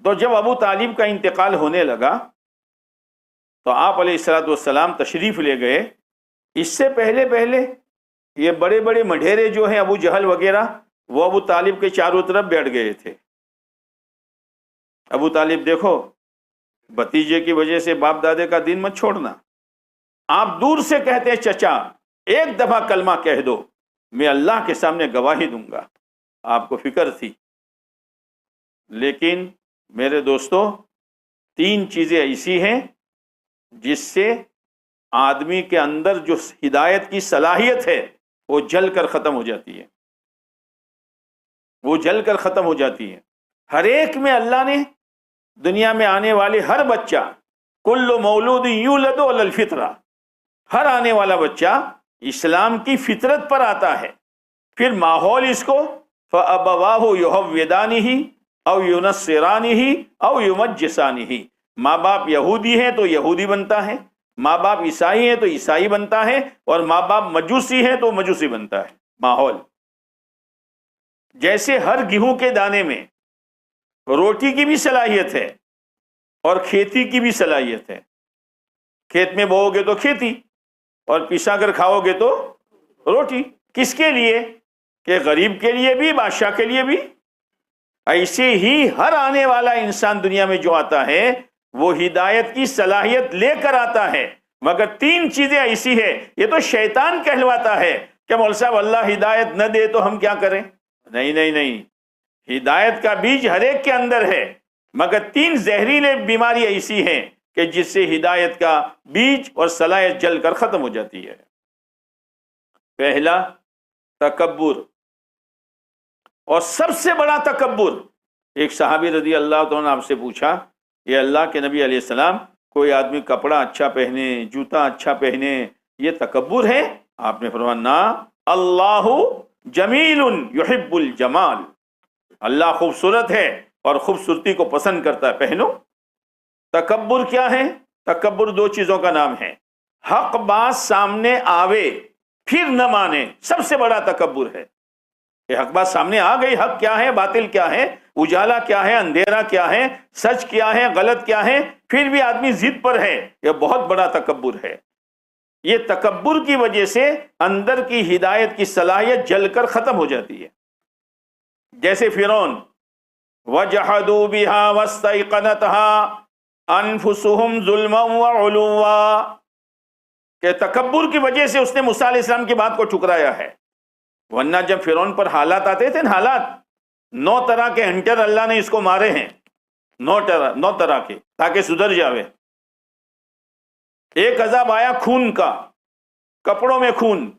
تو جب ابو طالب کا انتقال ہونے لگا تو آپ علیہ الصلوۃ والسلام تشریف لے گئے. اس سے پہلے یہ بڑے بڑے مڈھیرے جو ہیں ابو جہل وغیرہ وہ ابو طالب کے چاروں طرف بیٹھ گئے تھے. ابو طالب دیکھو بھتیجے کی وجہ سے باپ دادے کا دین مت چھوڑنا. آپ دور سے کہتے ہیں چچا ایک دفعہ کلمہ کہہ دو میں اللہ کے سامنے گواہی دوں گا. آپ کو فکر تھی. لیکن میرے دوستو 3 چیزیں ایسی ہیں جس سے آدمی کے اندر جو ہدایت کی صلاحیت ہے وہ جل کر ختم ہو جاتی ہے. وہ جل کر ختم ہو جاتی ہے. ہر ایک میں اللہ نے دنیا میں آنے والے ہر بچہ کل مولود یولد علی الفطرہ، ہر آنے والا بچہ اسلام کی فطرت پر آتا ہے. پھر ماحول اس کو فَأَبَوَاهُ يُهَوِّدَانِهِ او يُنَصِّرَانِهِ او يُمَجِّسَانِهِ. ماں باپ یہودی ہیں تو یہودی بنتا ہے، ماں باپ عیسائی ہیں تو عیسائی بنتا ہے، اور ماں باپ مجوسی ہیں تو مجوسی بنتا ہے. ماحول جیسے ہر گیہوں کے دانے میں روٹی کی بھی صلاحیت ہے اور کھیتی کی بھی صلاحیت ہے. کھیت میں بوؤ گے تو کھیتی اور پسا کر کھاؤ گے تو روٹی. کس کے لیے؟ کہ غریب کے لیے بھی بادشاہ کے لیے بھی. ایسے ہی ہر آنے والا انسان دنیا میں جو آتا ہے وہ ہدایت کی صلاحیت لے کر آتا ہے، مگر 3 چیزیں ایسی ہے. یہ تو شیطان کہلواتا ہے کہ مول صاحب اللہ ہدایت نہ دے تو ہم کیا کریں. نہیں، ہدایت کا بیج ہر ایک کے اندر ہے، مگر 3 زہریلے بیماری ایسی ہیں کہ جس سے ہدایت کا بیج اور صلاحیت جل کر ختم ہو جاتی ہے. پہلا تکبر، اور سب سے بڑا تکبر. ایک صحابی رضی اللہ تعالیٰ نے آپ سے پوچھا یہ اللہ کے نبی علیہ السلام کوئی آدمی کپڑا اچھا پہنے، جوتا اچھا پہنے، یہ تکبر ہے؟ آپ نے فرمایا نا، اللہ جمیل یحب الجمال. اللہ خوبصورت ہے اور خوبصورتی کو پسند کرتا ہے، پہنو. تکبر کیا ہے؟ تکبر 2 چیزوں کا نام ہے. حق بات سامنے آوے پھر نہ مانے، سب سے بڑا تکبر ہے. کہ حق بات سامنے آ گئی، حق کیا ہے، باطل کیا ہے، اجالا کیا ہے، اندھیرا کیا ہے، سچ کیا ہے، غلط کیا ہے، پھر بھی آدمی ضد پر ہے، یہ بہت بڑا تکبر ہے. یہ تکبر کی وجہ سے اندر کی ہدایت کی صلاحیت جل کر ختم ہو جاتی ہے. جیسے فرعون وَجَحَدُوا بِهَا وَاسْتَيْقَنَتْهَا أَنفُسُهُمْ ظُلْمًا وَعُلُوًّا، کہ تکبر کی وجہ سے اس نے موسیٰ علیہ السلام کی بات کو ٹھکرایا ہے. ورنہ جب فرعون پر حالات آتے تھے نا، حالات 9 طرح کے ہنٹر اللہ نے اس کو مارے ہیں، 9 طرح کے، تاکہ سدھر جاوے. ایک عذاب آیا خون کا، کپڑوں میں خون،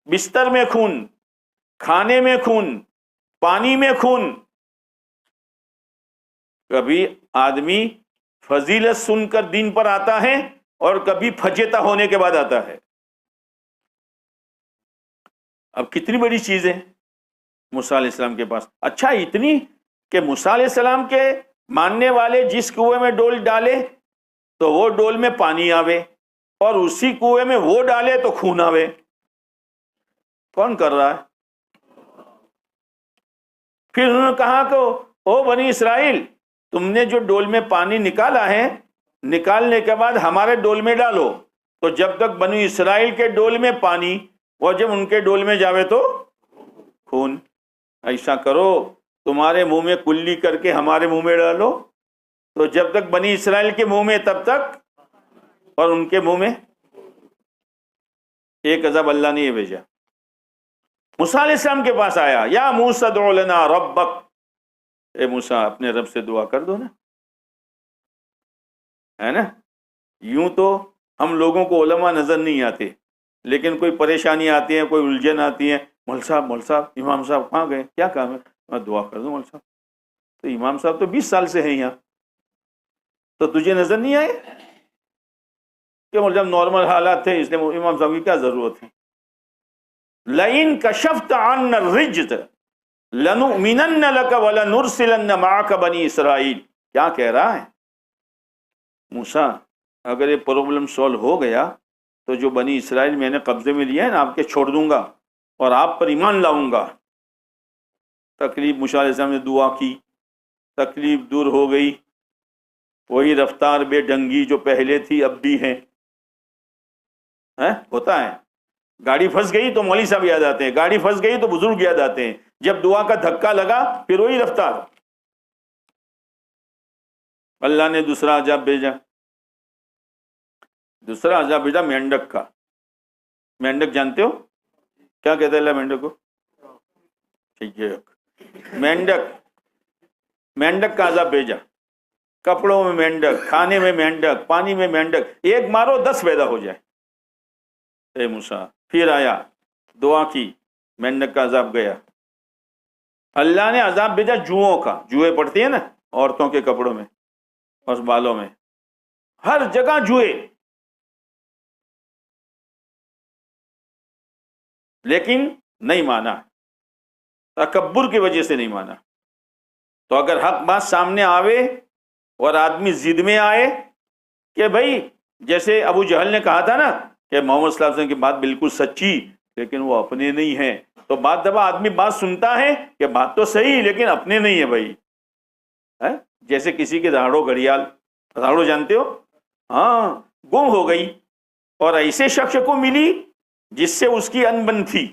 بستر میں خون، کھانے میں خون، پانی میں خون. کبھی آدمی فضیلت سن کر دین پر آتا ہے اور کبھی فجیتا ہونے کے بعد آتا ہے. اب کتنی بڑی چیز ہے موسیٰ علیہ السلام کے پاس. اچھا اتنی کہ موسیٰ علیہ السلام کے ماننے والے جس کنویں میں ڈول ڈالے تو وہ ڈول میں پانی آوے، اور اسی کنویں میں وہ ڈالے تو خون آوے. کون کر رہا ہے؟ پھر انہوں نے کہا کہ او بنی اسرائیل، تم نے جو ڈول میں پانی نکالا ہے، نکالنے کے بعد ہمارے ڈول میں ڈالو. تو جب تک بنی اسرائیل کے ڈول میں پانی، اور جب ان کے ڈول میں جاوے تو خون. ایسا کرو تمہارے منہ میں کلی کر کے ہمارے منہ میں ڈالو، تو جب تک بنی اسرائیل کے منہ میں تب تک، اور ان کے منہ میں. ایک عذاب اللہ نے یہ بھیجا. موسیٰ علیہ السلام کے پاس آیا، یا موسیٰ ادع لنا ربک، اے موسیٰ اپنے رب سے دعا کر دو نا. ہے نا، یوں تو ہم لوگوں کو علماء نظر نہیں آتے، لیکن کوئی پریشانی آتی ہے، کوئی الجھن آتی ہے، مول صاحب امام صاحب کہاں گئے، کیا کام ہے، میں دعا کر دوں. مول صاحب تو امام صاحب تو 20 سال سے ہیں یہاں، تو تجھے نظر نہیں آئے کہ مول صاحب نارمل حالات تھے، اس لیے امام صاحب کی کیا ضرورت ہے. لئن کشفت عنا الرجز لنؤمنن لک ولنرسلن معک بنی اسرائیل. کیا کہہ رہا ہے موسیٰ؟ اگر یہ پرابلم سولو ہو گیا تو جو بنی اسرائیل میں نے قبضے میں لیا ہے نا، آپ کے چھوڑ دوں گا اور آپ پر ایمان لاؤں گا. تقریب موسیٰ علیہ السلام نے دعا کی تکلیف دور ہو گئی، وہی رفتار بے ڈنگی جو پہلے تھی اب بھی ہے، ہوتا ہے۔ گاڑی پھنس گئی تو مولوی صاحب یاد آتے ہیں، گاڑی پھنس گئی تو بزرگ یاد آتے ہیں، جب دعا کا دھکا لگا پھر وہی رفتار۔ اللہ نے دوسرا عذاب بھیجا، دوسرا عذاب بھیجا مینڈک کا۔ مینڈک جانتے ہو کیا کہتے ہیں اللہ مینڈک کو؟ ٹھیک ہے، مینڈک کا عذاب بھیجا، کپڑوں میں مینڈک، کھانے میں مینڈک، پانی میں مینڈک، ایک مارو 10 پیدا ہو جائے۔ اے موسیٰ، پھر آیا، دعا کی، مینڈک کا عذاب گیا۔ اللہ نے عذاب بھیجا جوؤں کا، جوئے پڑتی ہیں نا عورتوں کے کپڑوں میں اور بالوں میں، ہر جگہ جوئے، لیکن نہیں مانا، تکبر کی وجہ سے نہیں مانا۔ تو اگر حق بات سامنے آوے اور آدمی ضد میں آئے کہ بھائی، جیسے ابو جہل نے کہا تھا نا کہ محمد صلی اللہ علیہ وسلم کی بات بالکل سچی لیکن وہ اپنے نہیں ہیں، تو بعض دفعہ آدمی بات سنتا ہے کہ بات تو صحیح لیکن اپنے نہیں ہے بھائی، جیسے کسی کے راڑو گھڑیال، راڑو جانتے ہو، ہاں، گم ہو گئی اور ایسے شخص کو ملی جس سے اس کی انبن تھی،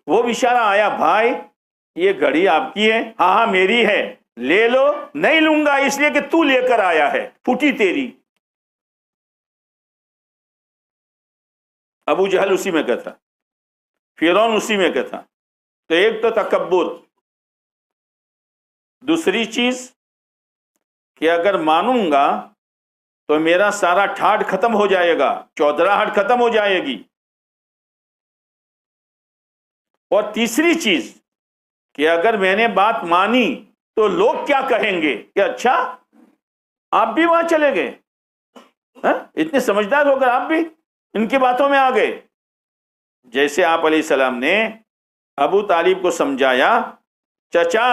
وہ بیچارہ آیا، بھائی یہ گھڑی آپ کی ہے؟ ہاں ہاں میری ہے، لے لو۔ نہیں لوں گا اس لیے کہ تو لے کر آیا ہے، پھوٹی تیری۔ ابو جہل اسی میں کا تھا، فرعون اسی میں کا تھا۔ تو ایک تو تکبر، دوسری چیز کہ اگر مانوں گا تو میرا سارا ٹھاٹ ختم ہو جائے گا، چودراہٹ ختم ہو جائے گی۔ اور تیسری چیز کہ اگر میں نے بات مانی تو لوگ کیا کہیں گے کہ اچھا آپ بھی وہاں چلے گئے، اتنے سمجھدار ہو کر آپ بھی ان کی باتوں میں آ گئے۔ جیسے آپ علیہ السلام نے ابو طالب کو سمجھایا، چچا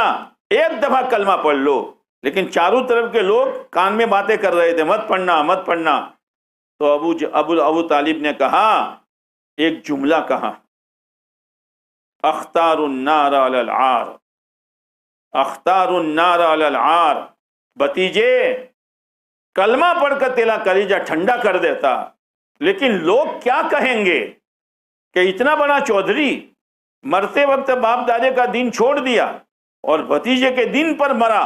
ایک دفعہ کلمہ پڑھ لو، لیکن چاروں طرف کے لوگ کان میں باتیں کر رہے تھے، مت پڑھنا مت پڑھنا۔ تو ابو طالب نے کہا، ایک جملہ کہا، اختار النار علی العار، اختار النار علی العار، بھتیجے کلمہ پڑھ کر تیرا کلیجہ ٹھنڈا کر دیتا، لیکن لوگ کیا کہیں گے کہ اتنا بڑا چودھری مرتے وقت باپ دادے کا دین چھوڑ دیا اور بھتیجے کے دین پر مرا،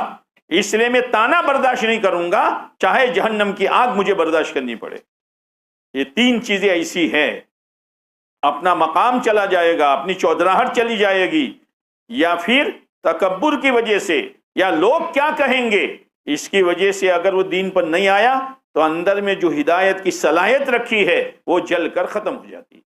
اس لیے میں تانا برداشت نہیں کروں گا، چاہے جہنم کی آگ مجھے برداشت کرنی پڑے۔ یہ تین چیزیں ایسی ہیں، اپنا مقام چلا جائے گا، اپنی چودراہٹ چلی جائے گی، یا پھر تکبر کی وجہ سے، یا لوگ کیا کہیں گے اس کی وجہ سے اگر وہ دین پر نہیں آیا تو اندر میں جو ہدایت کی صلاحیت رکھی ہے وہ جل کر ختم ہو جاتی ہے۔